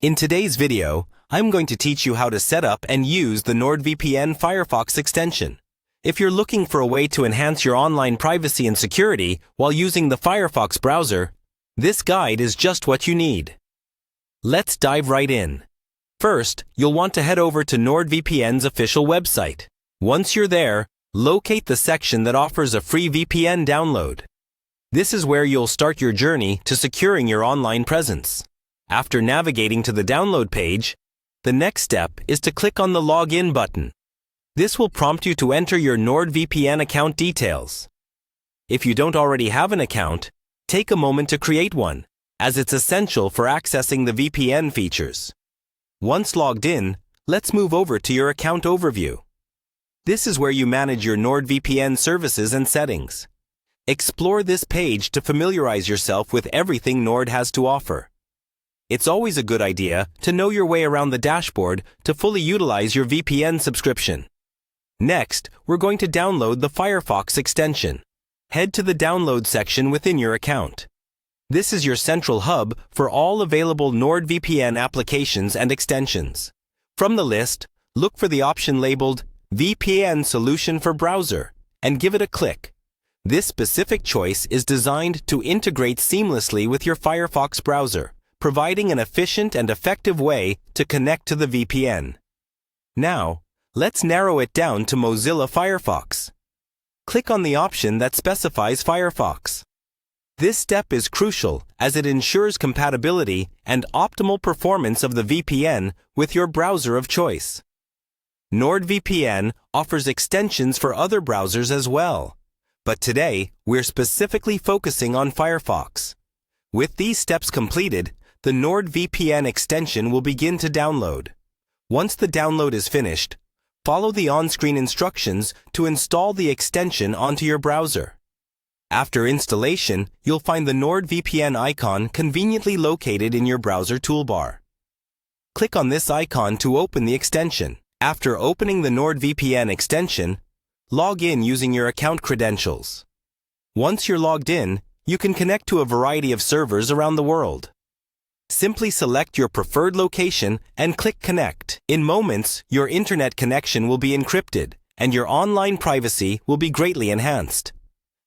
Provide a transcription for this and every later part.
In today's video, I'm going to teach you how to set up and use the Nordvpn Firefox extension. If you're looking for a way to enhance your online privacy and security while using the Firefox browser, this guide is just what you need. Let's dive right in. First, you'll want to head over to Nordvpn's official website. Once you're there, locate the section that offers a free VPN download. This is where you'll start your journey to securing your online presence. After navigating to the download page, the next step is to click on the Login button. This will prompt you to enter your Nordvpn account details. If you don't already have an account, take a moment to create one, as it's essential for accessing the VPN features. Once logged in, let's move over to your account overview. This is where you manage your Nordvpn services and settings. Explore this page to familiarize yourself with everything Nord has to offer. It's always a good idea to know your way around the dashboard to fully utilize your VPN subscription. Next, we're going to download the Firefox extension. Head to the download section within your account. This is your central hub for all available Nordvpn applications and extensions. From the list, look for the option labeled VPN Solution for Browser and give it a click. This specific choice is designed to integrate seamlessly with your Firefox browser, providing an efficient and effective way to connect to the VPN. Now, let's narrow it down to Mozilla Firefox. Click on the option that specifies Firefox. This step is crucial as it ensures compatibility and optimal performance of the VPN with your browser of choice. Nordvpn offers extensions for other browsers as well, but today we're specifically focusing on Firefox. With these steps completed, the Nordvpn extension will begin to download. Once the download is finished, follow the on-screen instructions to install the extension onto your browser. After installation, you'll find the Nordvpn icon conveniently located in your browser toolbar. Click on this icon to open the extension. After opening the Nordvpn extension, log in using your account credentials. Once you're logged in, you can connect to a variety of servers around the world. Simply select your preferred location and click Connect. In moments, your internet connection will be encrypted and your online privacy will be greatly enhanced.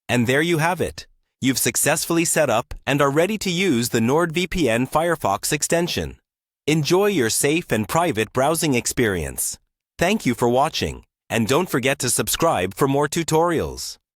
And there you have it. You've successfully set up and are ready to use the Nordvpn Firefox extension. Enjoy your safe and private browsing experience. Thank you for watching, and don't forget to subscribe for more tutorials.